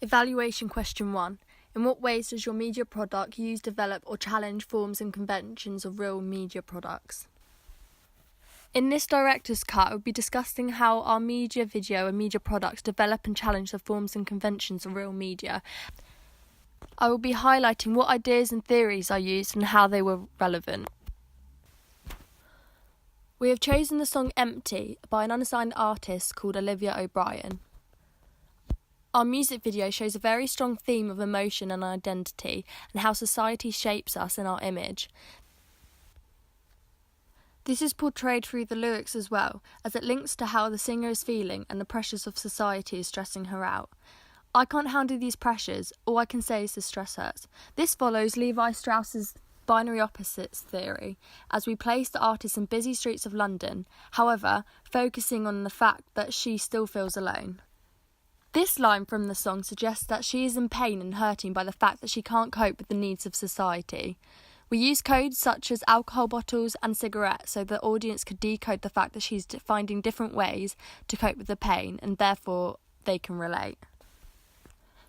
Evaluation question 1. In what ways does your media product use, develop or challenge forms and conventions of real media products? In this director's cut, I will be discussing how our media video and media products develop and challenge the forms and conventions of real media. I will be highlighting what ideas and theories I used and how they were relevant. We have chosen the song Empty by an unassigned artist called Olivia O'Brien. Our music video shows a very strong theme of emotion and identity and how society shapes us in our image. This is portrayed through the lyrics as well, as it links to how the singer is feeling and the pressures of society is stressing her out. I can't handle these pressures, all I can say is the stress hurts. This follows Levi Strauss's binary opposites theory, as we place the artist in busy streets of London, however, focusing on the fact that she still feels alone. This line from the song suggests that she is in pain and hurting by the fact that she can't cope with the needs of society. We use codes such as alcohol bottles and cigarettes so the audience could decode the fact that she's finding different ways to cope with the pain and therefore they can relate.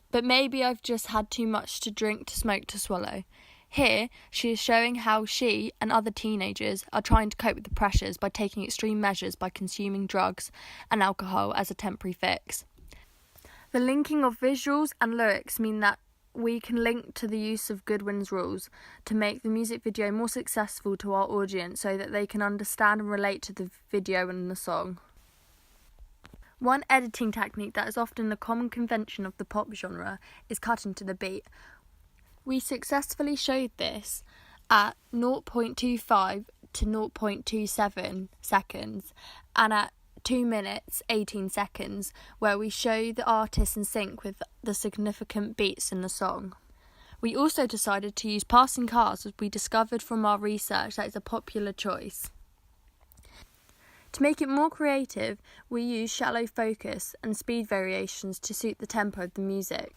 But maybe I've just had too much to drink, to smoke, to swallow. Here, she is showing how she and other teenagers are trying to cope with the pressures by taking extreme measures by consuming drugs and alcohol as a temporary fix. The linking of visuals and lyrics mean that we can link to the use of Goodwin's rules to make the music video more successful to our audience so that they can understand and relate to the video and the song. One editing technique that is often a common convention of the pop genre is cutting to the beat. We successfully showed this at 0.25 to 0.27 seconds and at 2 minutes 18 seconds, where we show the artist in sync with the significant beats in the song. We also decided to use passing cars, as we discovered from our research that is a popular choice. To make it more creative, we use shallow focus and speed variations to suit the tempo of the music.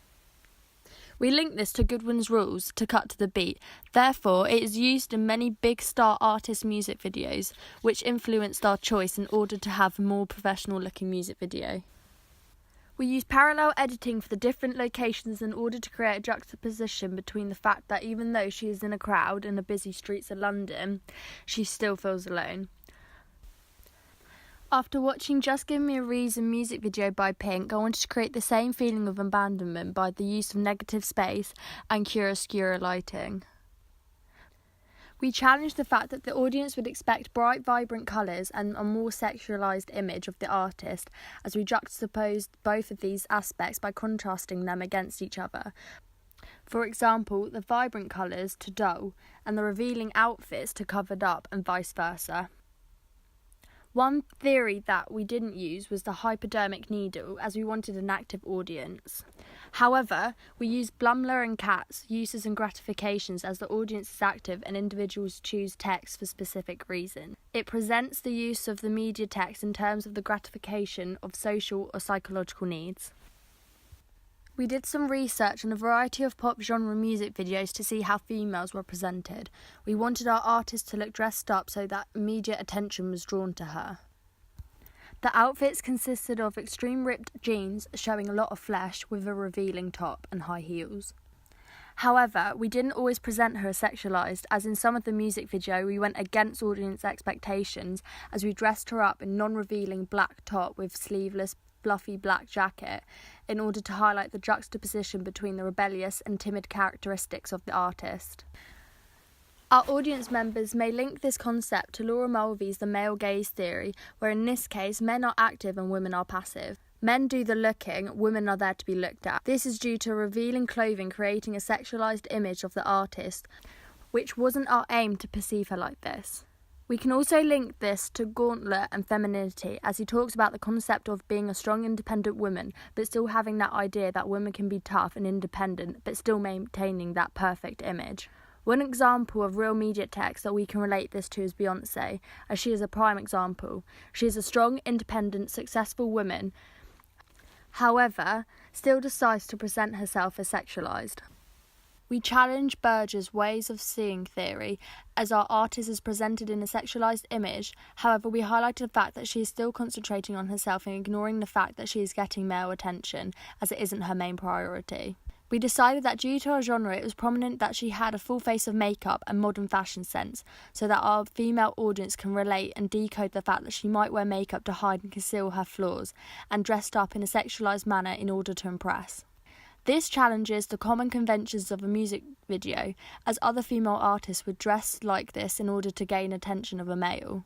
We link this to Goodwin's rules to cut to the beat, therefore it is used in many big star artist music videos, which influenced our choice in order to have a more professional looking music video. We use parallel editing for the different locations in order to create a juxtaposition between the fact that even though she is in a crowd in the busy streets of London, she still feels alone. After watching Just Give Me a Reason music video by Pink, I wanted to create the same feeling of abandonment by the use of negative space and chiaroscuro lighting. We challenged the fact that the audience would expect bright, vibrant colours and a more sexualised image of the artist, as we juxtaposed both of these aspects by contrasting them against each other. For example, the vibrant colours to dull and the revealing outfits to covered up and vice versa. One theory that we didn't use was the hypodermic needle, as we wanted an active audience. However, we used Blumler and Katz uses and gratifications as the audience is active and individuals choose text for specific reasons. It presents the use of the media text in terms of the gratification of social or psychological needs. We did some research on a variety of pop genre music videos to see how females were presented. We wanted our artist to look dressed up so that media attention was drawn to her. The outfits consisted of extreme ripped jeans showing a lot of flesh with a revealing top and high heels. However, we didn't always present her as sexualised, as in some of the music video we went against audience expectations as we dressed her up in non-revealing black top with sleeveless fluffy black jacket in order to highlight the juxtaposition between the rebellious and timid characteristics of the artist. Our audience members may link this concept to Laura Mulvey's the male gaze theory, where in this case men are active and women are passive. Men do the looking, women are there to be looked at. This is due to revealing clothing creating a sexualised image of the artist, which wasn't our aim to perceive her like this. We can also link this to Gauntlet and femininity, as he talks about the concept of being a strong, independent woman, but still having that idea that women can be tough and independent, but still maintaining that perfect image. One example of real media text that we can relate this to is Beyoncé, as she is a prime example. She is a strong, independent, successful woman, however, still decides to present herself as sexualised. We challenge Berger's ways of seeing theory, as our artist is presented in a sexualised image. However, we highlighted the fact that she is still concentrating on herself and ignoring the fact that she is getting male attention, as it isn't her main priority. We decided that due to our genre, it was prominent that she had a full face of makeup and modern fashion sense, so that our female audience can relate and decode the fact that she might wear makeup to hide and conceal her flaws, and dressed up in a sexualised manner in order to impress. This challenges the common conventions of a music video, as other female artists would dress like this in order to gain attention of a male.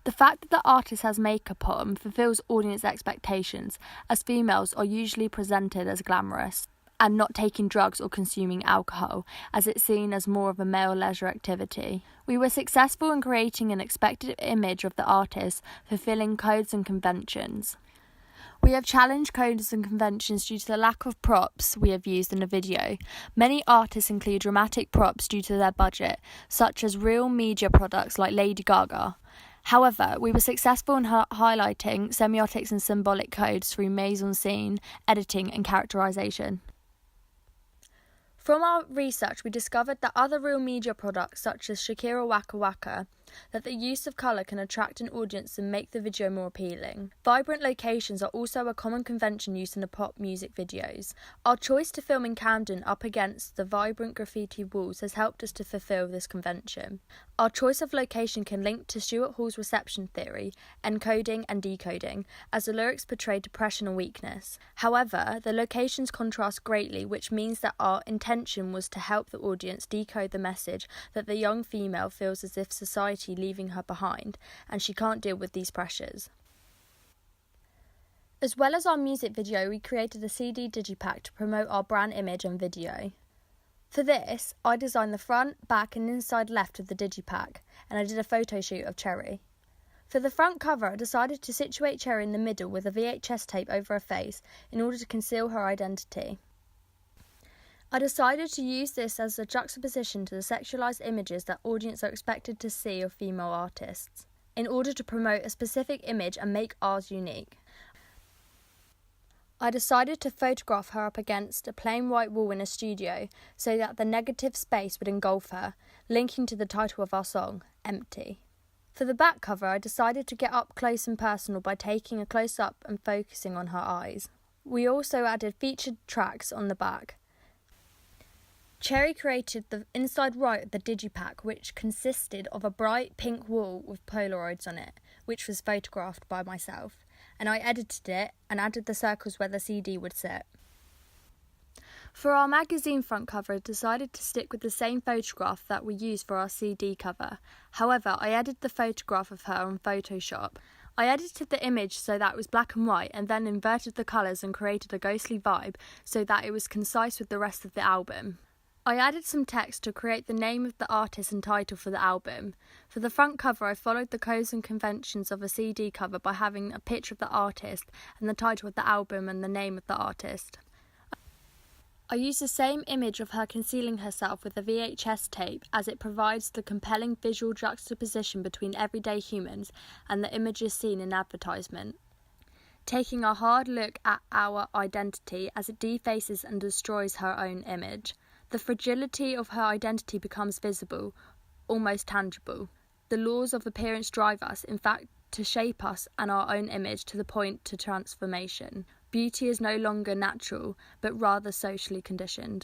The fact that the artist has makeup on fulfills audience expectations, as females are usually presented as glamorous and not taking drugs or consuming alcohol, as it's seen as more of a male leisure activity. We were successful in creating an expected image of the artist, fulfilling codes and conventions. We have challenged codes and conventions due to the lack of props we have used in the video. Many artists include dramatic props due to their budget, such as real media products like Lady Gaga. However, we were successful in highlighting semiotics and symbolic codes through mise-en-scene, editing and characterization. From our research, we discovered that other real media products, such as Shakira Waka Waka, that the use of colour can attract an audience and make the video more appealing. Vibrant locations are also a common convention used in the pop music videos. Our choice to film in Camden up against the vibrant graffiti walls has helped us to fulfil this convention. Our choice of location can link to Stuart Hall's reception theory, encoding and decoding, as the lyrics portray depression and weakness. However, the locations contrast greatly, which means that our intention was to help the audience decode the message that the young female feels as if society leaving her behind, and she can't deal with these pressures. As well as our music video, we created a CD digipack to promote our brand image and video. For this, I designed the front, back and inside left of the digipack, and I did a photo shoot of Cherry. For the front cover, I decided to situate Cherry in the middle with a VHS tape over her face in order to conceal her identity. I decided to use this as a juxtaposition to the sexualised images that audiences are expected to see of female artists, in order to promote a specific image and make ours unique. I decided to photograph her up against a plain white wall in a studio so that the negative space would engulf her, linking to the title of our song, Empty. For the back cover, I decided to get up close and personal by taking a close-up and focusing on her eyes. We also added featured tracks on the back. Cherry created the inside right of the digipack, which consisted of a bright pink wall with Polaroids on it, which was photographed by myself, and I edited it and added the circles where the CD would sit. For our magazine front cover, I decided to stick with the same photograph that we used for our CD cover. However, I edited the photograph of her on Photoshop. I edited the image so that it was black and white, and then inverted the colours and created a ghostly vibe so that it was concise with the rest of the album. I added some text to create the name of the artist and title for the album. For the front cover, I followed the codes and conventions of a CD cover by having a picture of the artist and the title of the album and the name of the artist. I used the same image of her concealing herself with a VHS tape, as it provides the compelling visual juxtaposition between everyday humans and the images seen in advertisement, taking a hard look at our identity as it defaces and destroys her own image. The fragility of her identity becomes visible, almost tangible. The laws of appearance drive us, in fact, to shape us and our own image to the point to transformation. Beauty is no longer natural, but rather socially conditioned.